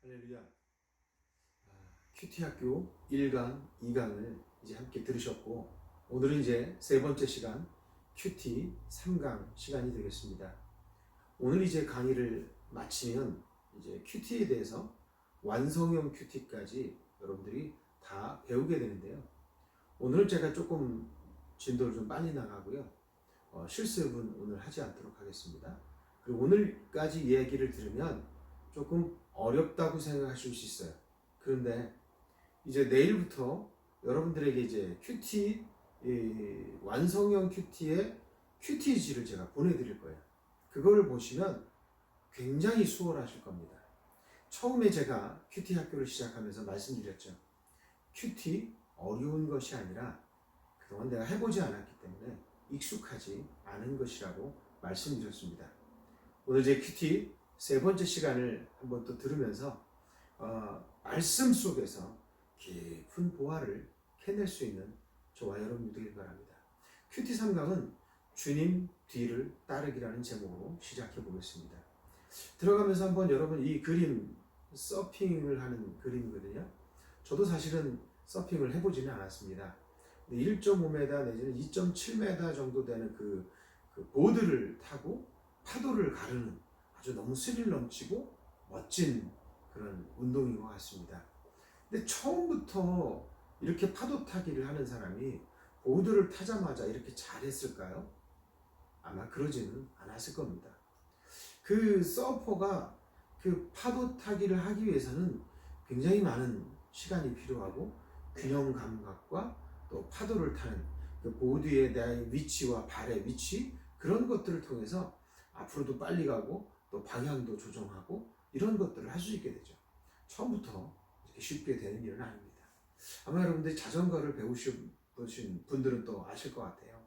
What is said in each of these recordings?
할렐루야. 큐티 학교 1강, 2강을 이제 함께 들으셨고, 오늘은 이제 세 번째 시간 큐티 3강 시간이 되겠습니다. 오늘 이제 강의를 마치면 이제 큐티에 대해서 완성형 큐티까지 여러분들이 다 배우게 되는데요. 오늘은 제가 조금 진도를 좀 빨리 나가고요. 실습은 오늘 하지 않도록 하겠습니다. 그리고 오늘까지 이야기를 들으면 조금 어렵다고 생각하실 수 있어요. 그런데 이제 내일부터 여러분들에게 이제 큐티, 완성형 큐티의 큐티지를 제가 보내드릴 거예요. 그거를 보시면 굉장히 수월하실 겁니다. 처음에 제가 큐티 학교를 시작하면서 말씀드렸죠. 큐티 어려운 것이 아니라 그동안 내가 해보지 않았기 때문에 익숙하지 않은 것이라고 말씀드렸습니다. 오늘 제 큐티 세 번째 시간을 한번 또 들으면서 말씀 속에서 깊은 보화를 캐낼 수 있는 저와 여러분이 되길 바랍니다. 큐티 3강은 주님 뒤를 따르기라는 제목으로 시작해 보겠습니다. 들어가면서 한번 여러분 이 그림 서핑을 하는 그림이거든요. 저도 사실은 서핑을 해보지는 않았습니다. 1.5m 내지는 2.7m 정도 되는 그 보드를 타고 파도를 가르는 아주 너무 스릴 넘치고 멋진 그런 운동인 것 같습니다. 근데 처음부터 이렇게 파도 타기를 하는 사람이 보드를 타자마자 이렇게 잘했을까요? 아마 그러지는 않았을 겁니다. 그 서퍼가 그 파도 타기를 하기 위해서는 굉장히 많은 시간이 필요하고 균형 감각과 또 파도를 타는 그 보드에 대한 위치와 발의 위치 그런 것들을 통해서 앞으로도 빨리 가고 또 방향도 조정하고 이런 것들을 할 수 있게 되죠. 처음부터 이렇게 쉽게 되는 일은 아닙니다. 아마 여러분들이 자전거를 배우신 분들은 또 아실 것 같아요.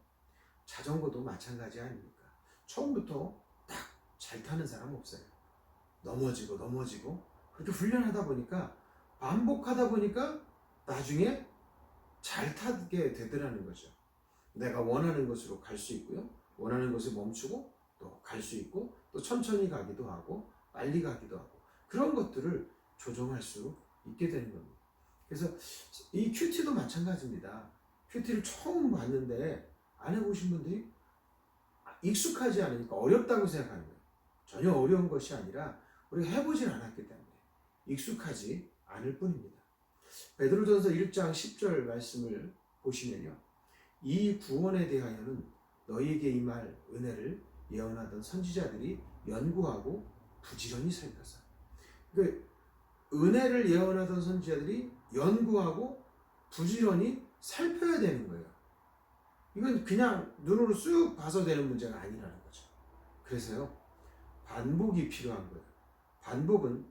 자전거도 마찬가지 아닙니까? 처음부터 딱 잘 타는 사람은 없어요. 넘어지고 그렇게 훈련하다 보니까 반복하다 보니까 나중에 잘 타게 되더라는 거죠. 내가 원하는 곳으로 갈 수 있고요. 원하는 곳에 멈추고 또 갈 수 있고 또 천천히 가기도 하고 빨리 가기도 하고 그런 것들을 조정할 수 있게 되는 겁니다. 그래서 이 큐티도 마찬가지입니다. 큐티를 처음 봤는데 안 해보신 분들이 익숙하지 않으니까 어렵다고 생각하는 거예요. 전혀 어려운 것이 아니라 우리가 해보질 않았기 때문에 익숙하지 않을 뿐입니다. 베드로전서 1장 10절 말씀을 보시면요. 이 구원에 대하여는 너희에게 임할 은혜를 예언하던 선지자들이 연구하고 부지런히 살펴서. 그러니까 은혜를 예언하던 선지자들이 연구하고 부지런히 살펴야 되는 거예요. 이건 그냥 눈으로 쑥 봐서 되는 문제가 아니라는 거죠. 그래서요. 반복이 필요한 거예요. 반복은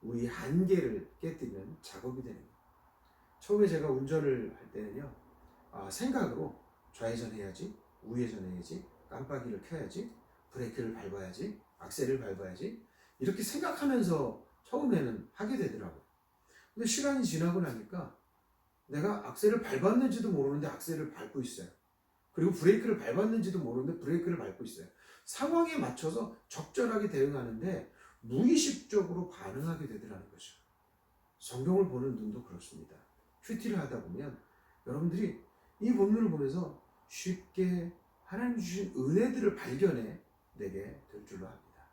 우리 한계를 깨뜨리는 작업이 되는 거예요. 처음에 제가 운전을 할 때는요. 생각으로 좌회전 해야지, 우회전 해야지, 깜빡이를 켜야지, 브레이크를 밟아야지, 악셀을 밟아야지 이렇게 생각하면서 처음에는 하게 되더라고요. 근데 시간이 지나고 나니까 내가 악셀을 밟았는지도 모르는데 악셀을 밟고 있어요. 그리고 브레이크를 밟았는지도 모르는데 브레이크를 밟고 있어요. 상황에 맞춰서 적절하게 대응하는데 무의식적으로 반응하게 되더라는 거죠. 성경을 보는 눈도 그렇습니다. 큐티를 하다 보면 여러분들이 이 본문을 보면서 쉽게 하나님 주신 은혜들을 발견해 내게 될 줄로 압니다.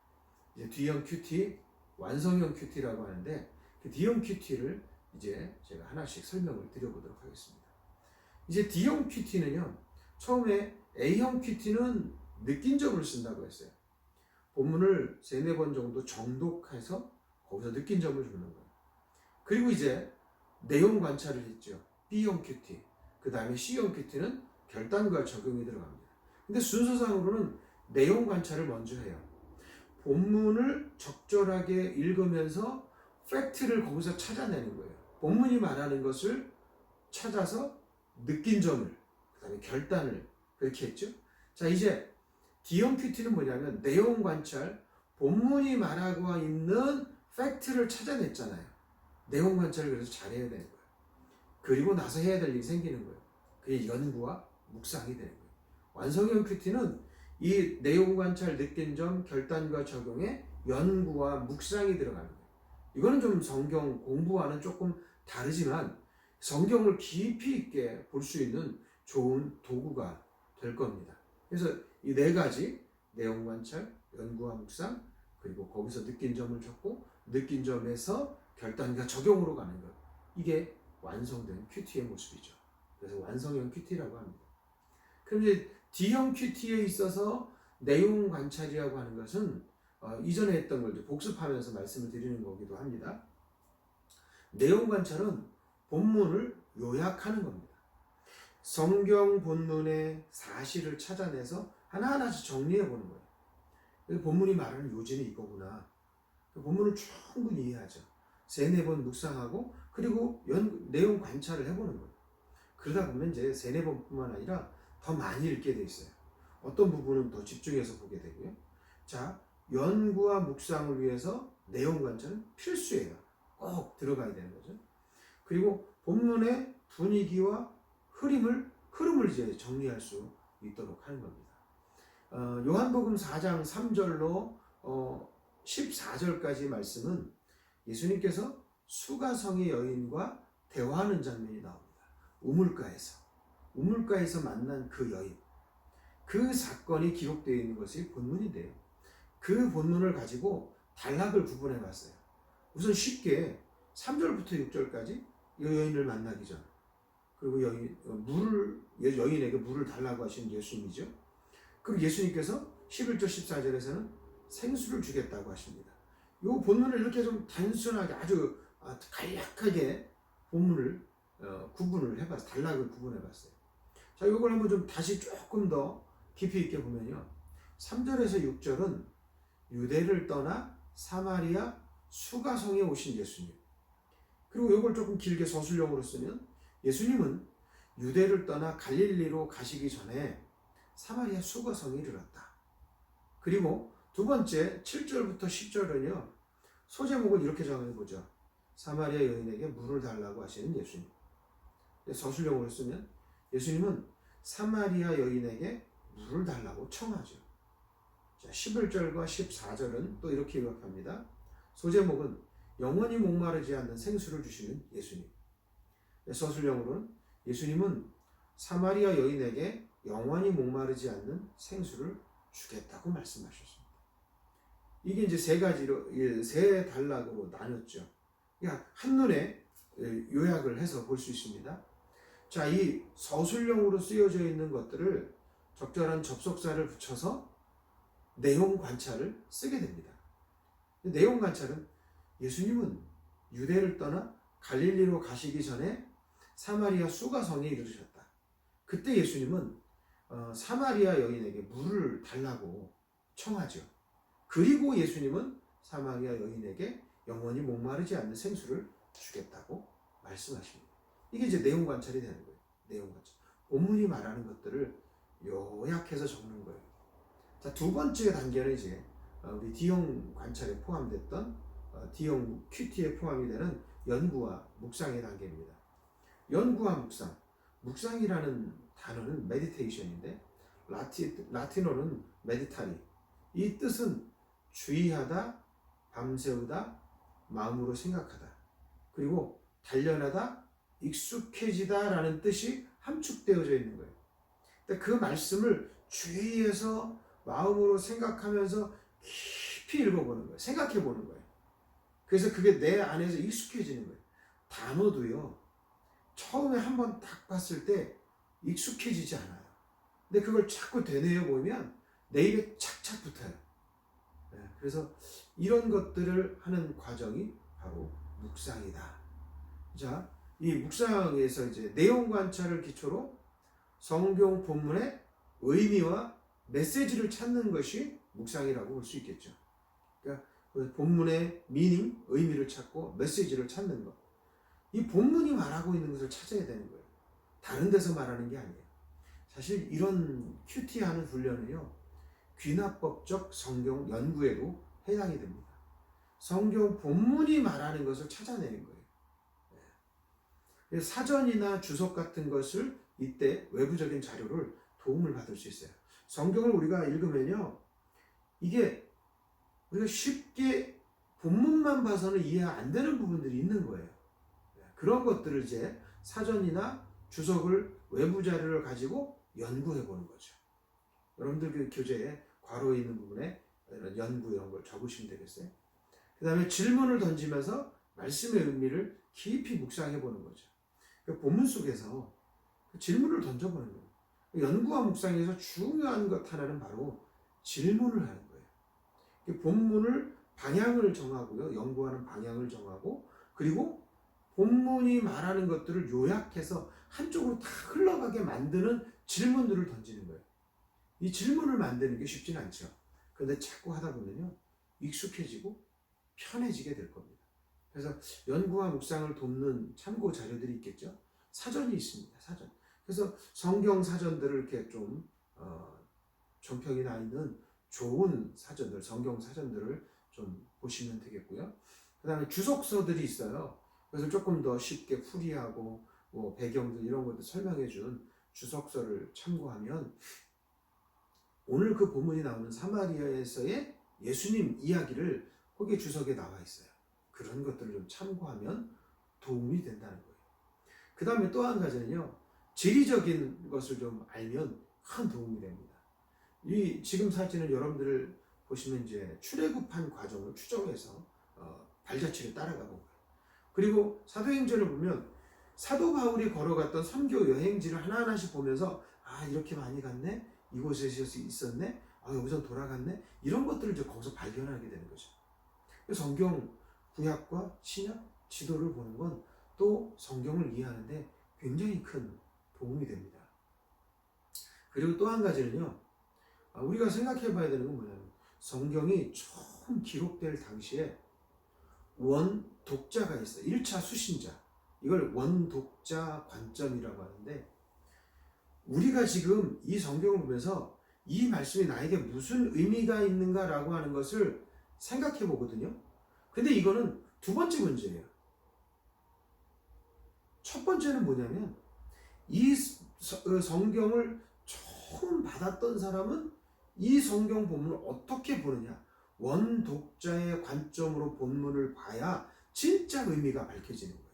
이제 D형 큐티, 완성형 큐티라고 하는데 그 D형 큐티를 이제 제가 하나씩 설명을 드려보도록 하겠습니다. 이제 D형 큐티는요, 처음에 A형 큐티는 느낀 점을 쓴다고 했어요. 본문을 3-4번 정도 정독해서 거기서 느낀 점을 주는 거예요. 그리고 이제 내용 관찰을 했죠. B형 큐티. 그 다음에 C형 큐티는 결단과 적용이 들어갑니다. 근데 순서상으로는 내용 관찰을 먼저 해요. 본문을 적절하게 읽으면서 팩트를 거기서 찾아내는 거예요. 본문이 말하는 것을 찾아서 느낀 점을, 그 다음에 결단을 그렇게 했죠. 자, 이제 D형 큐티는 뭐냐면 내용 관찰, 본문이 말하고 있는 팩트를 찾아냈잖아요. 내용 관찰을 그래서 잘해야 되는 거예요. 그리고 나서 해야 될 일이 생기는 거예요. 그게 연구와 묵상이 되는 거예요. 완성형 큐티는 이 내용 관찰, 느낀 점, 결단과 적용에 연구와 묵상이 들어가는 거예요. 이거는 좀 성경 공부와는 조금 다르지만 성경을 깊이 있게 볼 수 있는 좋은 도구가 될 겁니다. 그래서 이 네 가지 내용 관찰, 연구와 묵상, 그리고 거기서 느낀 점을 적고 느낀 점에서 결단과 적용으로 가는 것. 이게 완성된 큐티의 모습이죠. 그래서 완성형 큐티라고 합니다. 그럼 이제 D형 큐티에 있어서 내용 관찰이라고 하는 것은 이전에 했던 걸 복습하면서 말씀을 드리는 거기도 합니다. 내용 관찰은 본문을 요약하는 겁니다. 성경 본문의 사실을 찾아내서 하나하나씩 정리해 보는 거예요. 그래서 본문이 말하는 요지는 이거구나. 본문을 충분히 이해하죠. 세네 번 묵상하고 그리고 내용 관찰을 해보는 거예요. 그러다 보면 이제 세네 번뿐만 아니라 더 많이 읽게 돼 있어요. 어떤 부분은 더 집중해서 보게 되고요. 자, 연구와 묵상을 위해서 내용 관찰은 필수예요. 꼭 들어가야 되는 거죠. 그리고 본문의 분위기와 흐름을 이제 정리할 수 있도록 하는 겁니다. 요한복음 4장 3절로 14절까지 말씀은 예수님께서 수가성의 여인과 대화하는 장면이 나옵니다. 우물가에서 만난 그 여인, 그 사건이 기록되어 있는 것이 본문인데요. 그 본문을 가지고 단락을 구분해 봤어요. 우선 쉽게 3절부터 6절까지 이 여인을 만나기 전, 그리고 여인에게 물을 달라고 하신 예수님이죠. 그리고 예수님께서 11절 14절에서는 생수를 주겠다고 하십니다. 이 본문을 이렇게 좀 단순하게 아주 간략하게 본문을 구분을 해봤어요. 단락을 구분해봤어요. 자, 이걸 한번 좀 다시 조금 더 깊이 있게 보면요. 3절에서 6절은 유대를 떠나 사마리아 수가성에 오신 예수님. 그리고 이걸 조금 길게 서술형으로 쓰면 예수님은 유대를 떠나 갈릴리로 가시기 전에 사마리아 수가성에 이르렀다. 그리고 두 번째 7절부터 10절은요. 소제목을 이렇게 정해보죠. 사마리아 여인에게 물을 달라고 하시는 예수님. 서술형으로 쓰면 예수님은 사마리아 여인에게 물을 달라고 청하죠. 자, 11절과 14절은 또 이렇게 요약합니다. 소제목은 영원히 목마르지 않는 생수를 주시는 예수님. 서술형으로는 예수님은 사마리아 여인에게 영원히 목마르지 않는 생수를 주겠다고 말씀하셨습니다. 이게 이제 세 단락으로 나눴죠. 그러니까 한눈에 요약을 해서 볼 수 있습니다. 자, 이 서술형으로 쓰여져 있는 것들을 적절한 접속사를 붙여서 내용 관찰을 쓰게 됩니다. 내용 관찰은 예수님은 유대를 떠나 갈릴리로 가시기 전에 사마리아 수가성에 이르셨다. 그때 예수님은 사마리아 여인에게 물을 달라고 청하죠. 그리고 예수님은 사마리아 여인에게 영원히 목마르지 않는 생수를 주겠다고 말씀하십니다. 이게 이제 내용 관찰이 되는 거예요. 내용 관찰. 본문이 말하는 것들을 요약해서 적는 거예요. 자, 두 번째 단계는 이제 우리 D형 관찰에 포함됐던 D형 큐티에 포함이 되는 연구와 묵상의 단계입니다. 연구와 묵상. 묵상이라는 단어는 메디테이션인데 라틴어는 메디타리. 이 뜻은 주의하다, 밤새우다, 마음으로 생각하다. 그리고 단련하다, 익숙해지다 라는 뜻이 함축되어져 있는 거예요. 그 말씀을 주의해서 마음으로 생각하면서 깊이 읽어보는 거예요. 생각해보는 거예요. 그래서 그게 내 안에서 익숙해지는 거예요. 단어도요, 처음에 한번 딱 봤을 때 익숙해지지 않아요. 근데 그걸 자꾸 되뇌어 보면 내 입에 착착 붙어요. 그래서 이런 것들을 하는 과정이 바로 묵상이다. 자, 이 묵상에서 이제 내용 관찰을 기초로 성경 본문의 의미와 메시지를 찾는 것이 묵상이라고 볼 수 있겠죠. 그러니까 본문의 미닝, 의미를 찾고 메시지를 찾는 것. 이 본문이 말하고 있는 것을 찾아야 되는 거예요. 다른 데서 말하는 게 아니에요. 사실 이런 큐티하는 훈련은요, 귀납법적 성경 연구에도 해당이 됩니다. 성경 본문이 말하는 것을 찾아내는 거예요. 사전이나 주석 같은 것을 이때 외부적인 자료를 도움을 받을 수 있어요. 성경을 우리가 읽으면요, 이게 우리가 쉽게 본문만 봐서는 이해 안 되는 부분들이 있는 거예요. 그런 것들을 이제 사전이나 주석을 외부 자료를 가지고 연구해 보는 거죠. 여러분들 그 교재에 괄호에 있는 부분에 이런 연구 이런 걸 적으시면 되겠어요. 그 다음에 질문을 던지면서 말씀의 의미를 깊이 묵상해 보는 거죠. 그 본문 속에서 질문을 던져보는 거예요. 연구와 묵상에서 중요한 것 하나는 바로 질문을 하는 거예요. 본문을 방향을 정하고요. 연구하는 방향을 정하고, 그리고 본문이 말하는 것들을 요약해서 한쪽으로 다 흘러가게 만드는 질문들을 던지는 거예요. 이 질문을 만드는 게 쉽진 않죠. 그런데 자꾸 하다 보면요, 익숙해지고 편해지게 될 겁니다. 그래서 연구와 묵상을 돕는 참고 자료들이 있겠죠. 사전이 있습니다. 사전. 그래서 성경 사전들을 이렇게 좀 전평이 나 있는 좋은 사전들, 성경 사전들을 좀 보시면 되겠고요. 그 다음에 주석서들이 있어요. 그래서 조금 더 쉽게 풀이하고 뭐 배경들 이런 것들 설명해 준 주석서를 참고하면 오늘 그 본문이 나오는 사마리아에서의 예수님 이야기를 거기 주석에 나와 있어요. 그런 것들을 좀 참고하면 도움이 된다는 거예요. 그 다음에 또 한 가지는요, 지리적인 것을 좀 알면 큰 도움이 됩니다. 이 지금 사진은 여러분들을 보시면 이제 출애굽한 과정을 추정해서 발자취를 따라가 본 거예요. 그리고 사도행전을 보면 사도 바울이 걸어갔던 선교 여행지를 하나하나씩 보면서 아, 이렇게 많이 갔네, 이곳에 있었네, 아, 여기서 돌아갔네, 이런 것들을 이제 거기서 발견하게 되는 거죠. 성경 구약과 신약 지도를 보는 건 또 성경을 이해하는데 굉장히 큰 도움이 됩니다. 그리고 또 한 가지는요, 우리가 생각해 봐야 되는 건 뭐냐면 성경이 처음 기록될 당시에 원독자가 있어요. 1차 수신자. 이걸 원독자 관점이라고 하는데, 우리가 지금 이 성경을 보면서 이 말씀이 나에게 무슨 의미가 있는가라고 하는 것을 생각해 보거든요. 근데 이거는 두 번째 문제예요. 첫 번째는 뭐냐면 이 성경을 처음 받았던 사람은 이 성경 본문을 어떻게 보느냐, 원독자의 관점으로 본문을 봐야 진짜 의미가 밝혀지는 거예요.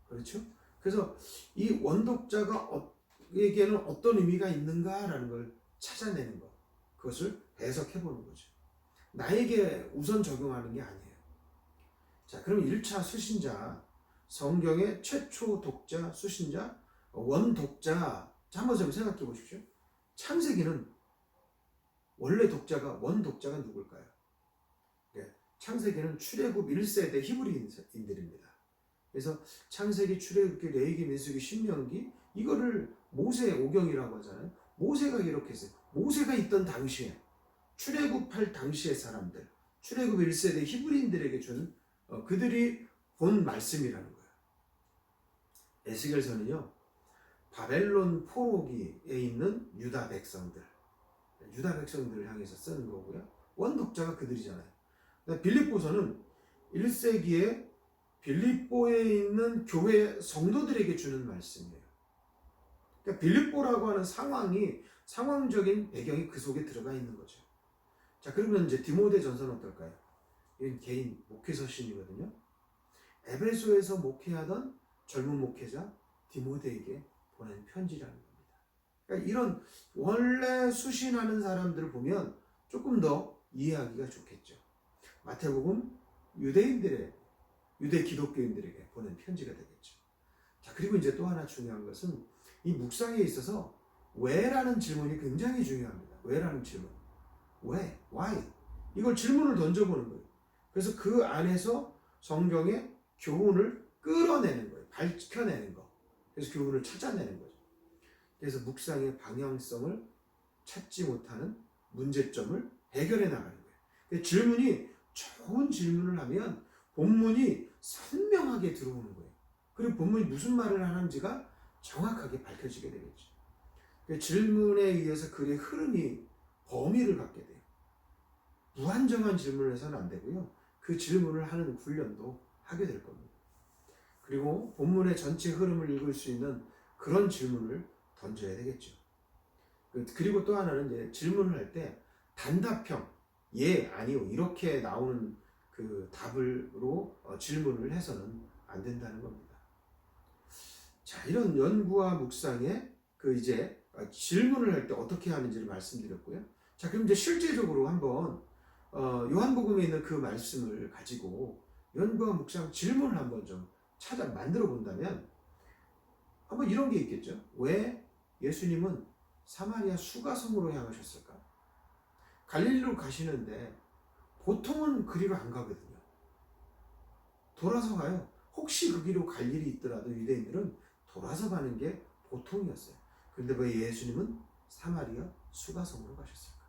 그렇죠? 그래서 이 원독자에게는 어떤 의미가 있는가라는 걸 찾아내는 것, 그것을 해석해 보는 거죠. 나에게 우선 적용하는 게 아니에요. 자, 그럼 1차 수신자, 성경의 최초 독자, 수신자, 원독자, 한번 좀 생각해 보십시오. 창세기는 원래 독자가, 원독자가 누굴까요? 네, 창세기는 출애굽 1세대 히브리인들입니다. 그래서 창세기, 출애굽기, 레위기, 민수기, 신명기, 이거를 모세 오경이라고 하잖아요. 모세가 기록했어요. 모세가 있던 당시에, 출애굽할 당시의 사람들, 출애굽 1세대 히브리인들에게 준 그들이 본 말씀이라는 거예요. 에스겔서는요, 바벨론 포로기에 있는 유다 백성들을 향해서 쓰는 거고요. 원독자가 그들이잖아요. 빌립보서는 1세기에 빌립보에 있는 교회 성도들에게 주는 말씀이에요. 그러니까 빌립보라고 하는 상황적인 배경이 그 속에 들어가 있는 거죠. 자, 그러면 이제 디모데 전서는 어떨까요? 이건 개인 목회 서신이거든요. 에베소에서 목회하던 젊은 목회자 디모데에게 보낸 편지라는 겁니다. 그러니까 이런 원래 수신하는 사람들을 보면 조금 더 이해하기가 좋겠죠. 마태복음 유대 기독교인들에게 보낸 편지가 되겠죠. 자, 그리고 이제 또 하나 중요한 것은 이 묵상에 있어서 왜라는 질문이 굉장히 중요합니다. 왜라는 질문. 왜? Why? 이걸 질문을 던져보는 거예요. 그래서 그 안에서 성경의 교훈을 끌어내는 거예요. 밝혀내는 거. 그래서 교훈을 찾아내는 거죠. 그래서 묵상의 방향성을 찾지 못하는 문제점을 해결해 나가는 거예요. 질문이 좋은 질문을 하면 본문이 선명하게 들어오는 거예요. 그리고 본문이 무슨 말을 하는지가 정확하게 밝혀지게 되겠죠. 질문에 의해서 글의 흐름이 범위를 갖게 돼요. 무한정한 질문을 해서는 안 되고요. 그 질문을 하는 훈련도 하게 될 겁니다. 그리고 본문의 전체 흐름을 읽을 수 있는 그런 질문을 던져야 되겠죠. 그리고 또 하나는 이제 질문을 할 때 단답형, 예, 아니요, 이렇게 나오는 그 답으로 질문을 해서는 안 된다는 겁니다. 자, 이런 연구와 묵상에 그 이제 질문을 할 때 어떻게 하는지를 말씀드렸고요. 자, 그럼 이제 실제적으로 한번 요한복음에 있는 그 말씀을 가지고 연구와 묵상 질문을 한번 좀 만들어 본다면 한번 이런 게 있겠죠. 왜 예수님은 사마리아 수가성으로 향하셨을까? 갈릴리로 가시는데 보통은 그리로 안 가거든요. 돌아서 가요. 혹시 그 길로 갈 일이 있더라도 유대인들은 돌아서 가는 게 보통이었어요. 그런데 왜 예수님은 사마리아 수가성으로 가셨을까?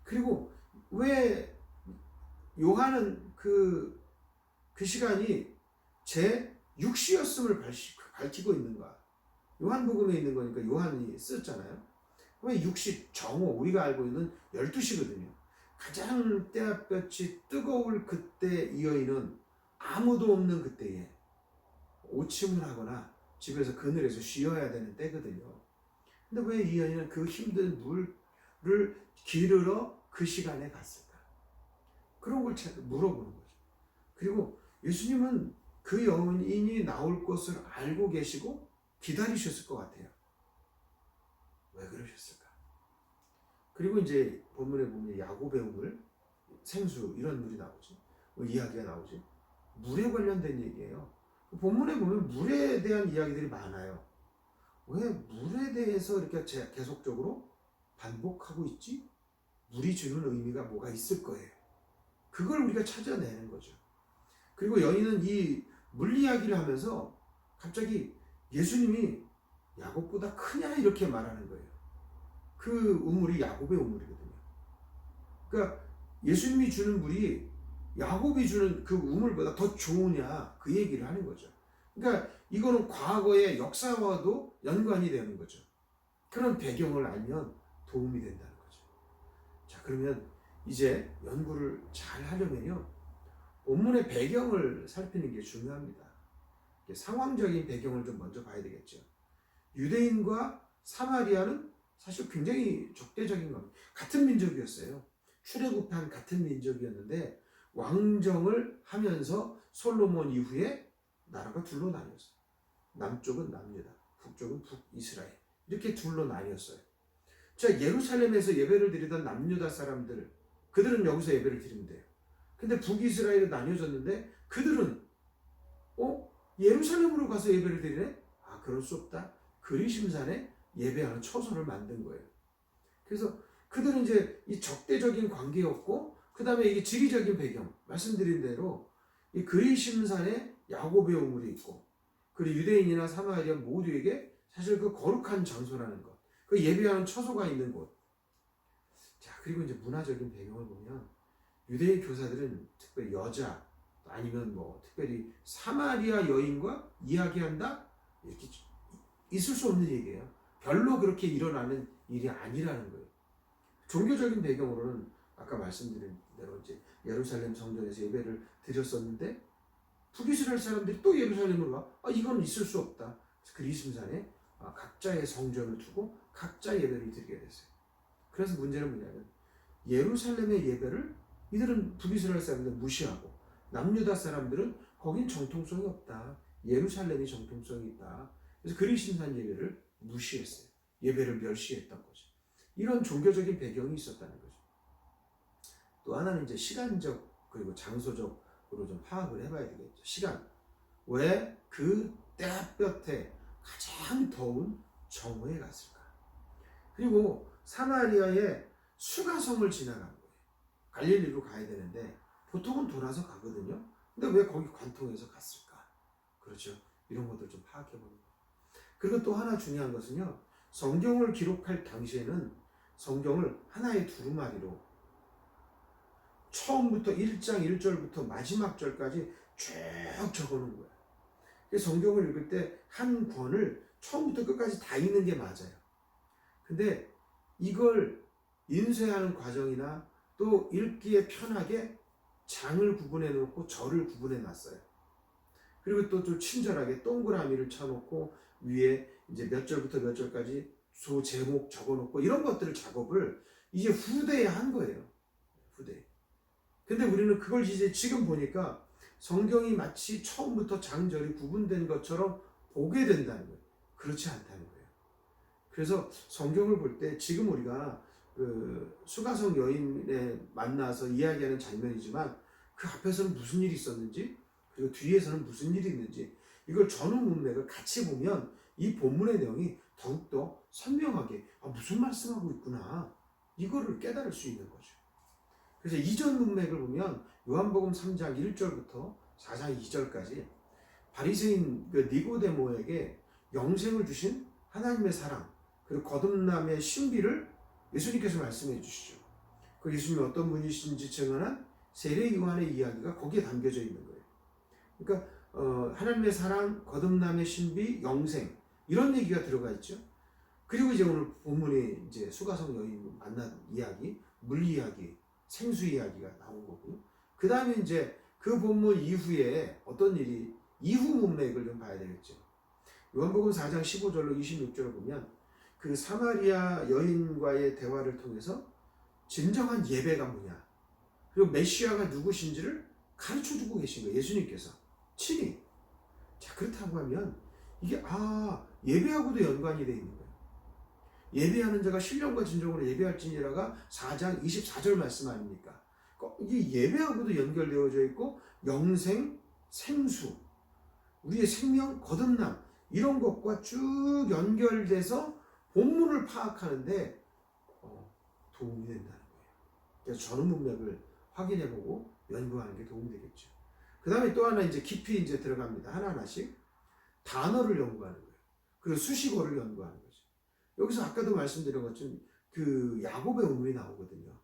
그리고 왜 요한은 그 시간이 제 6시였음을 밝히고 있는가? 요한복음에 있는 거니까 요한이 썼잖아요. 왜 6시 정오, 우리가 알고 있는 12시거든요. 가장 때앗볕이 뜨거울 그때 이 여인은 아무도 없는 그때에 오침을 하거나 집에서 그늘에서 쉬어야 되는 때거든요. 근데 왜 이 여인은 그 힘든 물을 기르러 그 시간에 갔을까? 그런 걸 물어보는 거죠. 그리고 예수님은 그 여인이 나올 것을 알고 계시고 기다리셨을 것 같아요. 왜 그러셨을까? 그리고 이제 본문에 보면 야곱의 우물, 생수 이런 물이 나오죠. 이야기가 나오죠. 물에 관련된 얘기예요. 본문에 보면 물에 대한 이야기들이 많아요. 왜 물에 대해서 이렇게 계속적으로 반복하고 있지? 물이 주는 의미가 뭐가 있을 거예요. 그걸 우리가 찾아내는 거죠. 그리고 여인은 이 물 이야기를 하면서 갑자기 예수님이 야곱보다 크냐 이렇게 말하는 거예요. 그 우물이 야곱의 우물이거든요. 그러니까 예수님이 주는 물이 야곱이 주는 그 우물보다 더 좋으냐 그 얘기를 하는 거죠. 그러니까 이거는 과거의 역사와도 연관이 되는 거죠. 그런 배경을 알면 도움이 된다는 거죠. 자, 그러면 이제 연구를 잘 하려면요, 본문의 배경을 살피는 게 중요합니다. 상황적인 배경을 좀 먼저 봐야 되겠죠. 유대인과 사마리아는 사실 굉장히 적대적인 겁니다. 같은 민족이었어요. 출애굽한 같은 민족이었는데 왕정을 하면서 솔로몬 이후에 나라가 둘로 나뉘었어요. 남쪽은 남유다, 북쪽은 북이스라엘. 이렇게 둘로 나뉘었어요. 자, 예루살렘에서 예배를 드리던 남유다 사람들, 그들은 여기서 예배를 드리면 돼요. 근데 북이스라엘로 나뉘어졌는데 그들은 예루살렘으로 가서 예배를 드리네? 아, 그럴 수 없다. 그리심산에 예배하는 처소를 만든 거예요. 그래서 그들은 이제 이 적대적인 관계였고, 그 다음에 이게 지리적인 배경, 말씀드린 대로 이 그리심산에 야곱의 우물이 있고, 그리고 유대인이나 사마리아 모두에게 사실 그 거룩한 장소라는 것, 그 예배하는 처소가 있는 곳. 자, 그리고 이제 문화적인 배경을 보면 유대인 교사들은 특별히 여자 아니면 뭐 특별히 사마리아 여인과 이야기한다? 이렇게 있을 수 없는 얘기예요. 별로 그렇게 일어나는 일이 아니라는 거예요. 종교적인 배경으로는 아까 말씀드린 대로 이제 예루살렘 성전에서 예배를 드렸었는데 북이스라엘 사람들이 또 예루살렘으로 가. 아, 이건 있을 수 없다. 그래서 그리심산에 각자의 성전을 두고 각자 예배를 드리게 됐어요. 그래서 문제는 뭐냐면 예루살렘의 예배를 이들은 북이스라엘 사람들 무시하고 남유다 사람들은 거긴 정통성이 없다. 예루살렘이 정통성이 있다. 그래서 그리심산 예배를 무시했어요. 예배를 멸시했던 거죠. 이런 종교적인 배경이 있었다는 거죠. 또 하나는 이제 시간적 그리고 장소적으로 좀 파악을 해봐야 되겠죠. 시간. 왜 그 때볕에 가장 더운 정오에 갔을까? 그리고 사마리아의 수가성을 지나간 거예요. 갈릴리로 가야 되는데 보통은 돌아서 가거든요. 근데 왜 거기 관통해서 갔을까? 그렇죠. 이런 것들 좀 파악해보는 거예요. 그리고 또 하나 중요한 것은요, 성경을 기록할 당시에는 성경을 하나의 두루마리로 처음부터 1장 1절부터 마지막 절까지 쭉 적어놓은 거예요. 성경을 읽을 때 한 권을 처음부터 끝까지 다 읽는 게 맞아요. 근데 이걸 인쇄하는 과정이나 또 읽기에 편하게 장을 구분해 놓고 절을 구분해 놨어요. 그리고 또 좀 친절하게 동그라미를 쳐놓고 위에 이제 몇 절부터 몇 절까지 소 제목 적어놓고 이런 것들을 작업을 이제 후대에 한 거예요. 후대. 근데 우리는 그걸 이제 지금 보니까 성경이 마치 처음부터 장절이 구분된 것처럼 보게 된다는 거예요. 그렇지 않다는 거예요. 그래서 성경을 볼 때 지금 우리가 그 수가성 여인에 만나서 이야기하는 장면이지만 그 앞에서는 무슨 일이 있었는지 그리고 뒤에서는 무슨 일이 있는지 이걸 전후 문맥을 같이 보면 이 본문의 내용이 더욱더 선명하게 무슨 말씀하고 있구나 이거를 깨달을 수 있는 거죠. 그래서 이전 문맥을 보면 요한복음 3장 1절부터 4장 2절까지 바리새인 그 니고데모에게 영생을 주신 하나님의 사랑 그리고 거듭남의 신비를 예수님께서 말씀해 주시죠. 그 예수님이 어떤 분이신지 증언한 세례 요한의 이야기가 거기에 담겨져 있는 거예요. 그러니까 하나님의 사랑, 거듭남의 신비, 영생 이런 얘기가 들어가 있죠. 그리고 이제 오늘 본문에 이제 수가성 여인 만난 이야기, 물 이야기, 생수 이야기가 나온 거고요. 그 다음에 이제 그 본문 이후에 어떤 일이 이후 문맥을 좀 봐야 되겠죠. 요한복음 4장 15절로 26절을 보면 그 사마리아 여인과의 대화를 통해서 진정한 예배가 뭐냐 그리고 메시아가 누구신지를 가르쳐주고 계신 거예요. 예수님께서 친히. 자, 그렇다고 하면 이게 예배하고도 연관이 되어 있는 거예요. 예배하는 자가 신령과 진정으로 예배할지니라가 4장 24절 말씀 아닙니까? 이게 예배하고도 연결되어져 있고 영생, 생수, 우리의 생명, 거듭남 이런 것과 쭉 연결돼서 본문을 파악하는데 도움이 된다는 거예요. 그래서 전후 문맥을 확인해보고 연구하는 게 도움이 되겠죠. 그 다음에 또 하나 이제 깊이 이제 들어갑니다. 하나하나씩 단어를 연구하는 거예요. 그리고 수식어를 연구하는 거죠. 여기서 아까도 말씀드린 것처럼 그 야곱의 우물이 나오거든요.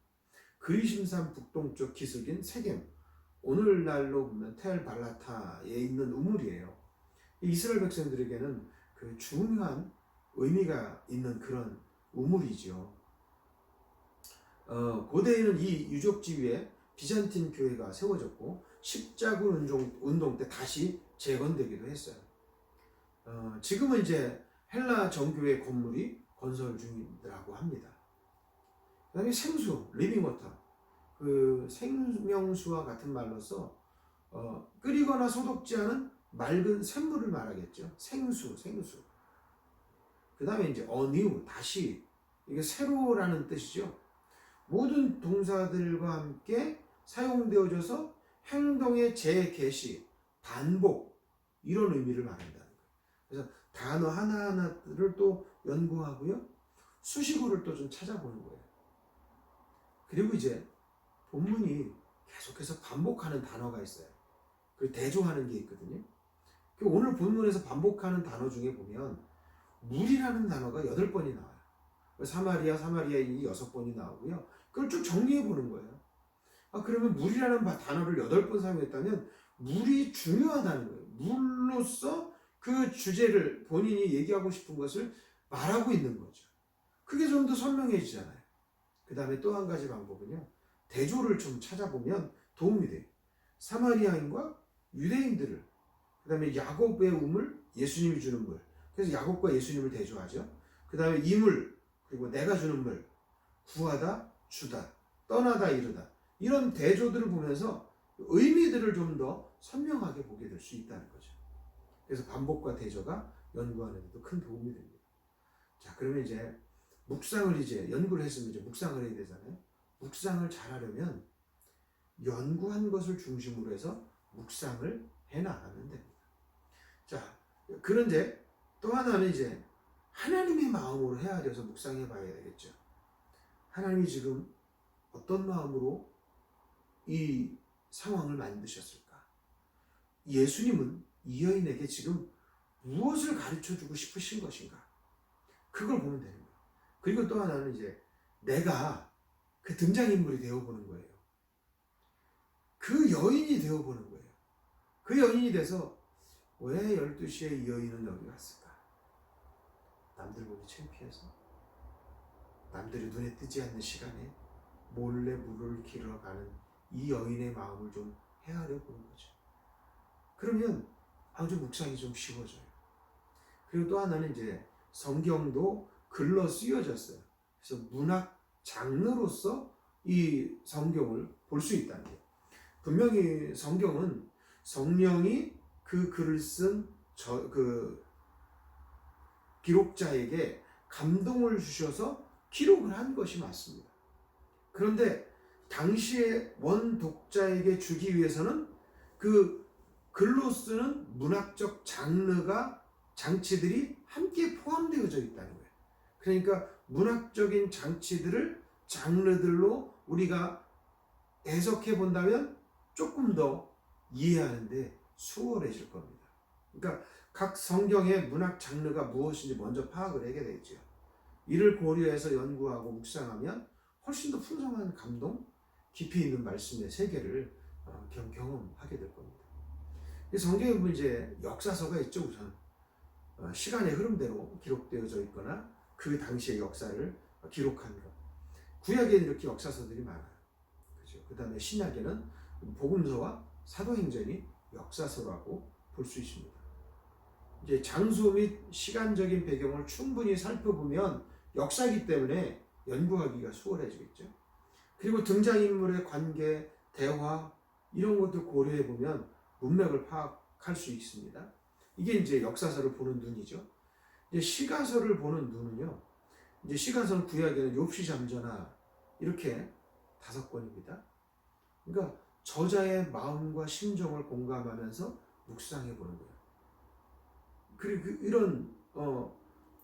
그리심산 북동쪽 기슭인 세겜, 오늘날로 보면 텔 발라타에 있는 우물이에요. 이스라엘 백성들에게는 그 중요한 의미가 있는 그런 우물이죠. 고대에는 이 유적지 위에 비잔틴 교회가 세워졌고 십자군 운동 때 다시 재건되기도 했어요. 지금은 이제 헬라 정교회 건물이 건설 중이라고 합니다. 그 다음에 생수, 리빙워터, 그 생명수와 같은 말로서 끓이거나 소독지 않은 맑은 샘물을 말하겠죠. 생수. 그 다음에 이제 어니우, 다시, 이게 새로라는 뜻이죠. 모든 동사들과 함께 사용되어져서 행동의 재개시, 반복 이런 의미를 말한다는 거예요. 그래서 단어 하나하나를 또 연구하고요. 수식어를 또 좀 찾아보는 거예요. 그리고 이제 본문이 계속해서 반복하는 단어가 있어요. 그리고 대조하는 게 있거든요. 오늘 본문에서 반복하는 단어 중에 보면 물이라는 단어가 8번이 나와요. 사마리아인이 6번이 나오고요. 그걸 쭉 정리해 보는 거예요. 그러면 물이라는 단어를 8번 사용했다면 물이 중요하다는 거예요. 물로서 그 주제를 본인이 얘기하고 싶은 것을 말하고 있는 거죠. 그게 좀 더 선명해지잖아요. 그 다음에 또 한 가지 방법은요. 대조를 좀 찾아보면 도움이 돼요. 사마리아인과 유대인들을, 그 다음에 야곱의 우물, 예수님이 주는 물. 그래서 야곱과 예수님을 대조하죠. 그 다음에 이 물, 그리고 내가 주는 물, 구하다, 주다, 떠나다, 이르다. 이런 대조들을 보면서 의미들을 좀 더 선명하게 보게 될 수 있다는 거죠. 그래서 반복과 대조가 연구하는 데도 큰 도움이 됩니다. 자, 그러면 이제 묵상을 이제 연구를 했으면 이제 묵상을 해야 되잖아요. 묵상을 잘하려면 연구한 것을 중심으로 해서 묵상을 해나가면 됩니다. 자, 그런데 또 하나는 이제 하나님의 마음으로 헤아려서 묵상해 봐야 되겠죠. 하나님이 지금 어떤 마음으로 이 상황을 만드셨을까? 예수님은 이 여인에게 지금 무엇을 가르쳐주고 싶으신 것인가? 그걸 보면 되는 거예요. 그리고 또 하나는 이제 내가 그 등장인물이 되어보는 거예요. 그 여인이 되어보는 거예요. 그 여인이 돼서 왜 12시에 이 여인은 여기 왔을까? 남들 보기 창피해서? 남들이 눈에 띄지 않는 시간에 몰래 물을 길러 가는 이 여인의 마음을 좀 헤아려 보는 거죠. 그러면 좀 묵상이 좀 쉬워져요. 그리고 또 하나는 이제 성경도 글로 쓰여졌어요. 그래서 문학 장르로서 이 성경을 볼 수 있다는 거예요. 분명히 성경은 성령이 그 글을 쓴 그 기록자에게 감동을 주셔서 기록을 한 것이 맞습니다. 그런데 당시의 원 독자에게 주기 위해서는 그 글로 쓰는 문학적 장치들이 함께 포함되어져 있다는 거예요. 그러니까 문학적인 장르들로 우리가 해석해 본다면 조금 더 이해하는데 수월해질 겁니다. 그러니까 각 성경의 문학 장르가 무엇인지 먼저 파악을 하게 되죠. 이를 고려해서 연구하고 묵상하면 훨씬 더 풍성한 감동, 깊이 있는 말씀의 세계를 경험하게 될 겁니다. 성경에 보면 이제 역사서가 있죠. 우선 시간의 흐름대로 기록되어져 있거나 그 당시의 역사를 기록한 것. 구약에는 이렇게 역사서들이 많아요. 그죠? 그 다음에 신약에는 복음서와 사도행전이 역사서라고 볼 수 있습니다. 이제 장소 및 시간적인 배경을 충분히 살펴보면 역사이기 때문에 연구하기가 수월해지겠죠. 그리고 등장인물의 관계, 대화 이런 것들 고려해 보면 문맥을 파악할 수 있습니다. 이게 이제 역사서를 보는 눈이죠. 이제 시가서를 보는 눈은요. 이제 시가서는 구약에는 욥시 잠저나 이렇게 5권입니다. 그러니까 저자의 마음과 심정을 공감하면서 묵상해 보는 거예요. 그리고 이런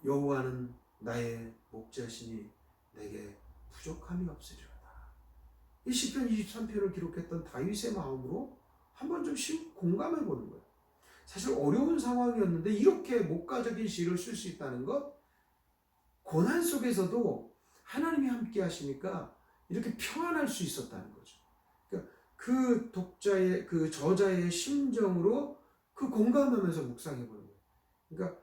여호와는 나의 목자시니 내게 부족함이 없으리로다. 이 시편 23편을 기록했던 다윗의 마음으로 한번 좀 공감해 보는 거예요. 사실 어려운 상황이었는데 이렇게 목가적인 시를 쓸 수 있다는 것, 고난 속에서도 하나님이 함께 하시니까 이렇게 평안할 수 있었다는 거죠. 그러니까 그 독자의, 그 저자의 심정으로 그 공감하면서 묵상해 보는 거예요. 그러니까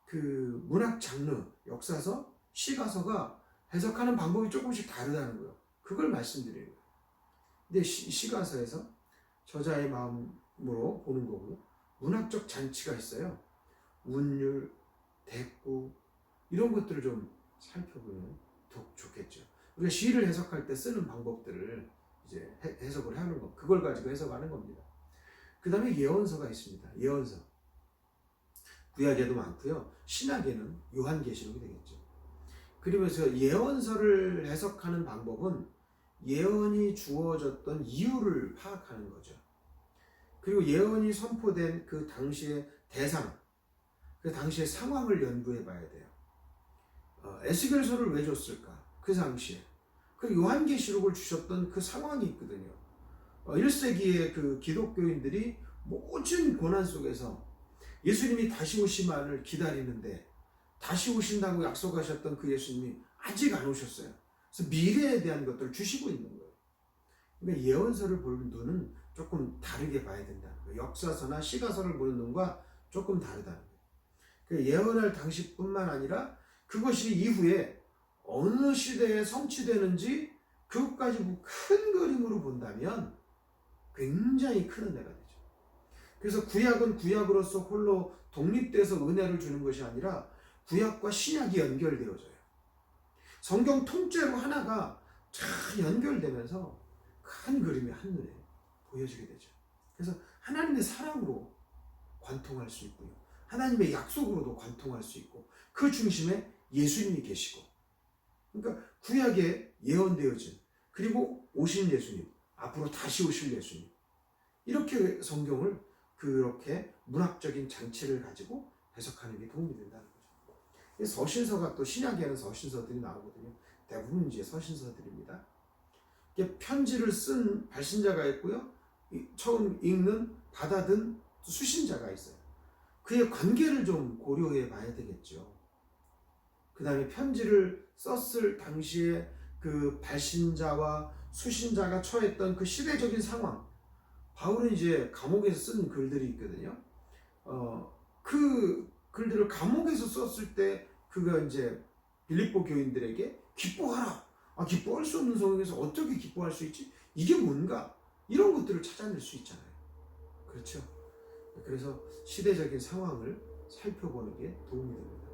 그 문학 장르, 역사서, 시가서가 해석하는 방법이 조금씩 다르다는 거예요. 그걸 말씀드리는 거예요. 근데 시가서에서 저자의 마음으로 보는 거고요. 문학적 잔치가 있어요. 운율, 대꾸 이런 것들을 좀 살펴보면 더 좋겠죠. 우리가 시를 해석할 때 쓰는 방법들을 이제 해석을 하는 거, 그걸 가지고 해석하는 겁니다. 그 다음에 예언서가 있습니다. 예언서. 구약에도 많고요. 신약에는 요한계시록이 되겠죠. 그러면서 예언서를 해석하는 방법은 예언이 주어졌던 이유를 파악하는 거죠. 그리고 예언이 선포된 그 당시의 대상, 그 당시의 상황을 연구해 봐야 돼요. 에스겔서를 왜 줬을까? 그 당시에. 그리고 요한계시록을 주셨던 그 상황이 있거든요. 1세기의 그 기독교인들이 모든 고난 속에서 예수님이 다시 오시만을 기다리는데 다시 오신다고 약속하셨던 그 예수님이 아직 안 오셨어요. 그래서 미래에 대한 것들을 주시고 있는 거예요. 그러니까 예언서를 보는 눈은 조금 다르게 봐야 된다는 거예요. 역사서나 시가서를 보는 눈과 조금 다르다는 거예요. 그러니까 예언할 당시뿐만 아니라 그것이 이후에 어느 시대에 성취되는지 그것까지 큰 그림으로 본다면 굉장히 큰 은혜가 되죠. 그래서 구약은 구약으로서 홀로 독립돼서 은혜를 주는 것이 아니라 구약과 신약이 연결되어져요. 성경 통째로 하나가 잘 연결되면서 큰 그림이 한눈에 보여지게 되죠. 그래서 하나님의 사랑으로 관통할 수 있고요. 하나님의 약속으로도 관통할 수 있고 그 중심에 예수님이 계시고, 그러니까 구약에 예언되어진, 그리고 오신 예수님, 앞으로 다시 오실 예수님, 이렇게 성경을 그렇게 문학적인 장치를 가지고 해석하는 게 도움이 된다는 거죠. 서신서가 또 신약에는 서신서들이 나오거든요. 대부분 이제 서신서들입니다. 편지를 쓴 발신자가 있고요. 처음 읽는, 받아든 수신자가 있어요. 그의 관계를 좀 고려해 봐야 되겠죠. 그 다음에 편지를 썼을 당시에 그 발신자와 수신자가 처했던 그 시대적인 상황, 바울은 이제 감옥에서 쓴 글들이 있거든요. 그 글들을 감옥에서 썼을 때 그가 이제 빌립보 교인들에게 기뻐하라. 기뻐할 수 없는 상황에서 어떻게 기뻐할 수 있지? 이게 뭔가? 이런 것들을 찾아낼 수 있잖아요. 그렇죠? 그래서 시대적인 상황을 살펴보는 게 도움이 됩니다.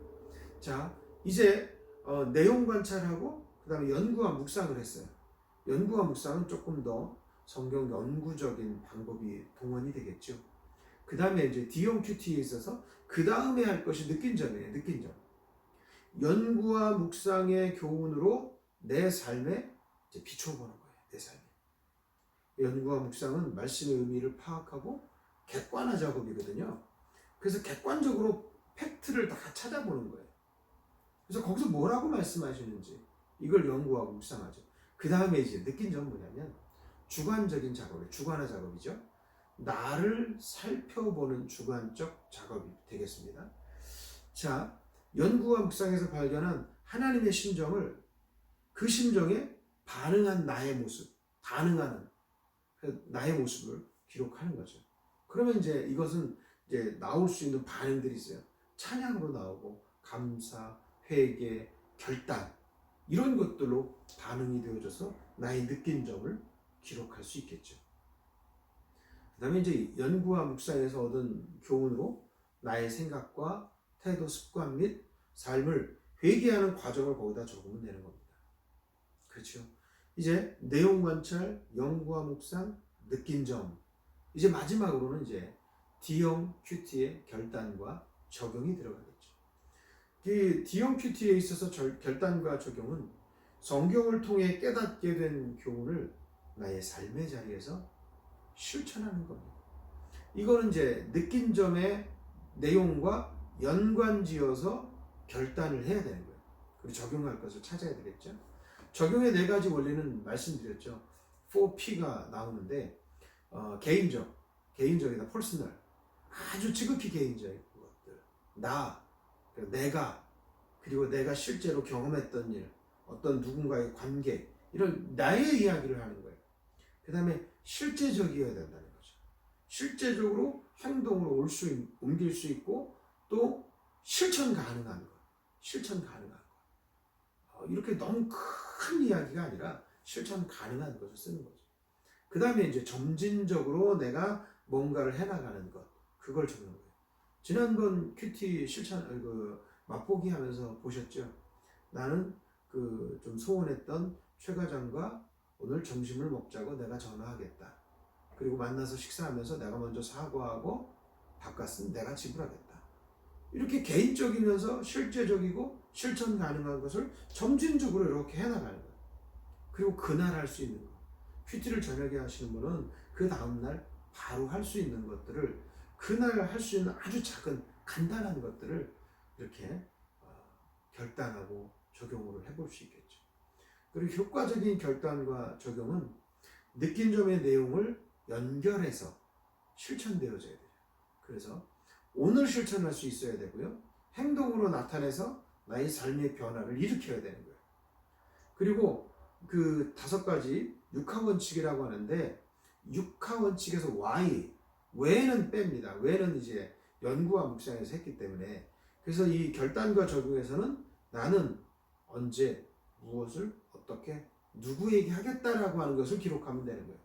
자, 이제 내용 관찰하고 그 다음에 연구와 묵상을 했어요. 연구와 묵상은 조금 더 성경 연구적인 방법이 동원이 되겠죠. 그 다음에 이제 D형 큐티에 있어서 그 다음에 할 것이 느낀 점이에요. 느낀 점. 연구와 묵상의 교훈으로 내 삶에 이제 비춰보는 거예요. 내 삶에. 연구와 묵상은 말씀의 의미를 파악하고 객관화 작업이거든요. 그래서 객관적으로 팩트를 다 찾아보는 거예요. 그래서 거기서 뭐라고 말씀하시는지 이걸 연구하고 묵상하죠. 그 다음에 이제 느낀 점은 뭐냐면 주관적인 작업이에요. 주관화 작업이죠. 나를 살펴보는 주관적 작업이 되겠습니다. 자, 연구와 묵상에서 발견한 하나님의 심정을 그 심정에 반응한 나의 모습, 반응하는 나의 모습을 기록하는 거죠. 그러면 이제 이것은 이제 나올 수 있는 반응들이 있어요. 찬양으로 나오고 감사, 회개, 결단 이런 것들로 반응이 되어져서 나의 느낀 점을 기록할 수 있겠죠. 그 다음에 이제 연구와 묵상에서 얻은 교훈으로 나의 생각과 태도, 습관 및 삶을 회개하는 과정을 거기다 적으면 되는 겁니다. 그렇죠. 이제 내용 관찰, 연구와 묵상, 느낀 점. 이제 마지막으로는 이제 D형 큐티의 결단과 적용이 들어가겠죠. 이 D형 큐티에 있어서 결단과 적용은 성경을 통해 깨닫게 된 교훈을 나의 삶의 자리에서 실천하는 겁니다. 이거는 이제 느낀 점의 내용과 연관지어서 결단을 해야 되는 거예요. 그리고 적용할 것을 찾아야 되겠죠. 적용의 네 가지 원리는 말씀드렸죠. 4P가 나오는데 개인적이다, 퍼스널, 아주 지극히 개인적인 것들, 내가, 그리고 내가 실제로 경험했던 일, 어떤 누군가의 관계, 이런 나의 이야기를 하는 거예요. 그 다음에 실제적이어야 된다는 거죠. 실제적으로 행동으로 옮길 수 있고 또 실천 가능한 것, 이렇게 너무 큰 이야기가 아니라 실천 가능한 것을 쓰는 거죠. 그 다음에 이제 점진적으로 내가 뭔가를 해나가는 것, 그걸 적는 거예요. 지난번 큐티 맛보기 하면서 보셨죠? 나는 좀 소원했던 최 과장과 오늘 점심을 먹자고 내가 전화하겠다. 그리고 만나서 식사하면서 내가 먼저 사과하고 밥값은 내가 지불하겠다. 이렇게 개인적이면서 실제적이고 실천 가능한 것을 점진적으로 이렇게 해나가는 거예요. 그리고 그날 할 수 있는 것. 큐티를 저녁에 하시는 분은 그 다음날 바로 할 수 있는 것들을 그날 할 수 있는 아주 작은 간단한 것들을 이렇게 결단하고 적용을 해볼 수 있겠죠. 그리고 효과적인 결단과 적용은 느낀 점의 내용을 연결해서 실천되어져야 돼요. 그래서 오늘 실천할 수 있어야 되고요. 행동으로 나타내서 나의 삶의 변화를 일으켜야 되는 거예요. 그리고 그 5가지 육하원칙이라고 하는데 육하원칙에서 왜는 뺍니다. 왜는 이제 연구와 묵상에서 했기 때문에 그래서 이 결단과 적용에서는 나는 언제 무엇을 어떻게 누구에게 하겠다라고 하는 것을 기록하면 되는 거예요.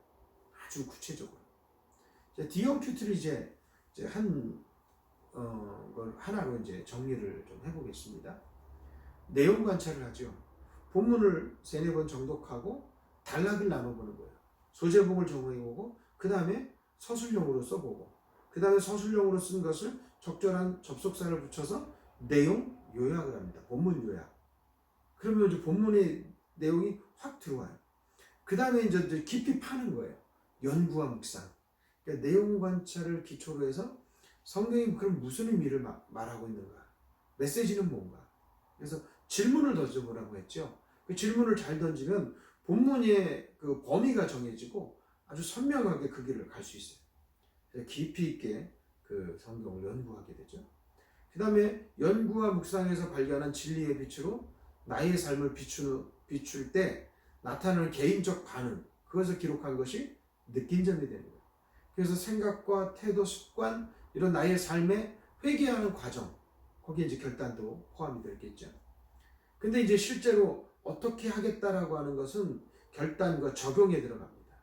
아주 구체적으로. D형 큐티를 이제 걸 하나로 이제 정리를 좀 해보겠습니다. 내용 관찰을 하죠. 본문을 3-4번 정독하고 단락을 나눠보는 거예요. 소제목을 정리해보고 그 다음에 서술형으로 써보고 그 다음에 서술형으로 쓴 것을 적절한 접속사를 붙여서 내용 요약을 합니다. 본문 요약. 그러면 이제 본문의 내용이 확 들어와요. 그 다음에 이제 깊이 파는 거예요. 연구와 묵상. 그러니까 내용 관찰을 기초로 해서 성경이 그럼 무슨 의미를 말하고 있는가? 메시지는 뭔가? 그래서 질문을 던져보라고 했죠. 그 질문을 잘 던지면 본문의 그 범위가 정해지고 아주 선명하게 그 길을 갈 수 있어요. 그래서 깊이 있게 그 성경을 연구하게 되죠. 그 다음에 연구와 묵상에서 발견한 진리의 빛으로 나의 삶을 비출 때 나타나는 개인적 반응, 그것을 기록한 것이 느낀 점이 되는 거예요. 그래서 생각과 태도, 습관, 이런 나의 삶에 회개하는 과정, 거기에 이제 결단도 포함이 되겠죠. 근데 이제 실제로 어떻게 하겠다라고 하는 것은 결단과 적용에 들어갑니다.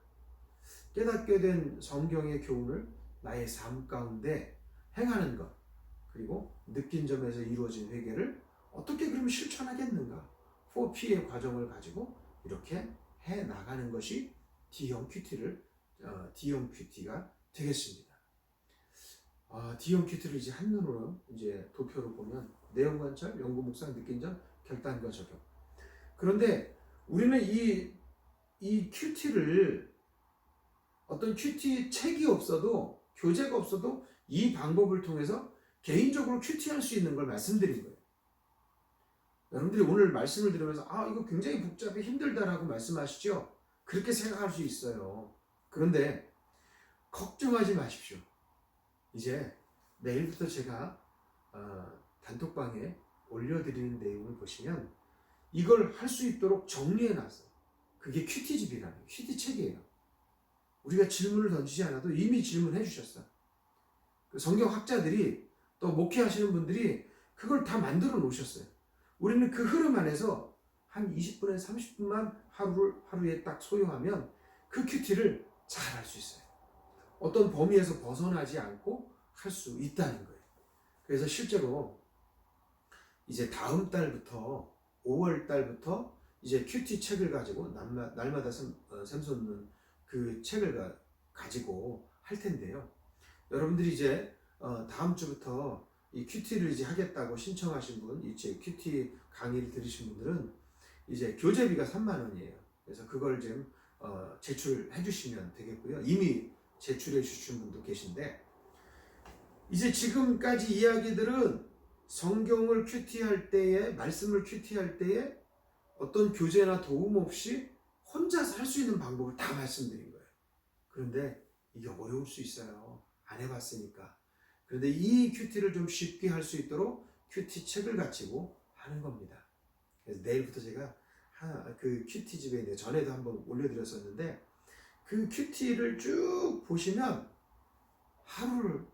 깨닫게 된 성경의 교훈을 나의 삶 가운데 행하는 것, 그리고 느낀 점에서 이루어진 회개를 어떻게 그러면 실천하겠는가? 4P의 과정을 가지고 이렇게 해 나가는 것이 D형 큐티를 D형 큐티가 되겠습니다. D형 큐티를 이제 한눈으로 이제 도표로 보면 내용 관찰, 연구 묵상, 느낀 점, 결단과 적용. 그런데 우리는 이 큐티를 어떤 큐티 책이 없어도 교재가 없어도 이 방법을 통해서 개인적으로 큐티할 수 있는 걸 말씀드린 거예요. 여러분들이 오늘 말씀을 들으면서 이거 굉장히 복잡해 힘들다라고 말씀하시죠? 그렇게 생각할 수 있어요. 그런데 걱정하지 마십시오. 이제 내일부터 제가 단톡방에 올려드리는 내용을 보시면 이걸 할 수 있도록 정리해놨어요. 그게 큐티집이라는 큐티 책이에요. 우리가 질문을 던지지 않아도 이미 질문해 주셨어요. 그 성경학자들이 또 목회하시는 분들이 그걸 다 만들어 놓으셨어요. 우리는 그 흐름 안에서 한 20분에서 30분만 하루에 딱 소요하면 그 큐티를 잘 할 수 있어요. 어떤 범위에서 벗어나지 않고 할 수 있다는 거예요. 그래서 실제로 이제 다음 달부터 5월 달부터 이제 큐티 책을 가지고 날마다 샘솟는 그 책을 가지고 할 텐데요. 여러분들이 이제 다음 주부터 이 큐티를 이제 하겠다고 신청하신 분, 이제 큐티 강의를 들으신 분들은 이제 교재비가 3만 원이에요. 그래서 그걸 좀 제출해 주시면 되겠고요. 이미 제출해 주신 분도 계신데 이제 지금까지 이야기들은 성경을 큐티할 때에 말씀을 큐티할 때에 어떤 교재나 도움 없이 혼자서 할 수 있는 방법을 다 말씀드린 거예요. 그런데 이게 어려울 수 있어요. 안 해봤으니까. 그런데 이 큐티를 좀 쉽게 할 수 있도록 큐티 책을 가지고 하는 겁니다. 그래서 내일부터 제가 그 큐티 집에 전에도 한번 올려드렸었는데 그 큐티를 쭉 보시면 하루를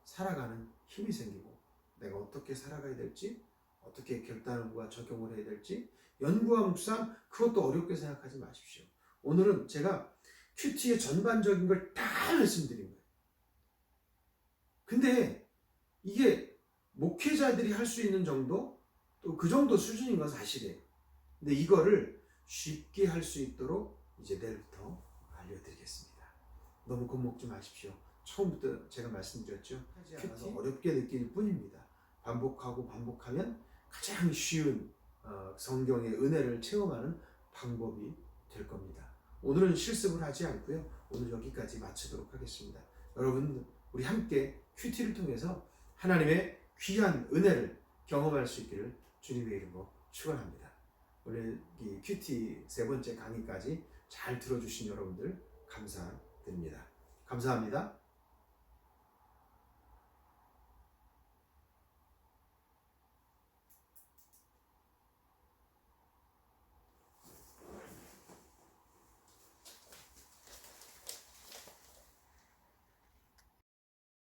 살아가는 힘이 생기고 내가 어떻게 살아가야 될지 어떻게 결단과 적용을 해야 될지 연구와 묵상 그것도 어렵게 생각하지 마십시오. 오늘은 제가 큐티의 전반적인 걸 다 말씀드린 거예요. 근데 이게 목회자들이 할 수 있는 정도 또 그 정도 수준인 건 사실이에요. 근데 이거를 쉽게 할 수 있도록 이제 내일부터 알려드리겠습니다. 너무 겁먹지 마십시오. 처음부터 제가 말씀드렸죠. 큐티 어렵게 느낄 뿐입니다. 반복하고 반복하면 가장 쉬운 성경의 은혜를 체험하는 방법이 될 겁니다. 오늘은 실습을 하지 않고요. 오늘 여기까지 마치도록 하겠습니다. 여러분 우리 함께 큐티를 통해서 하나님의 귀한 은혜를 경험할 수 있기를 주님의 이름으로 축원합니다. 오늘 이 큐티 3번째 강의까지 잘 들어주신 여러분들 감사드립니다. 감사합니다.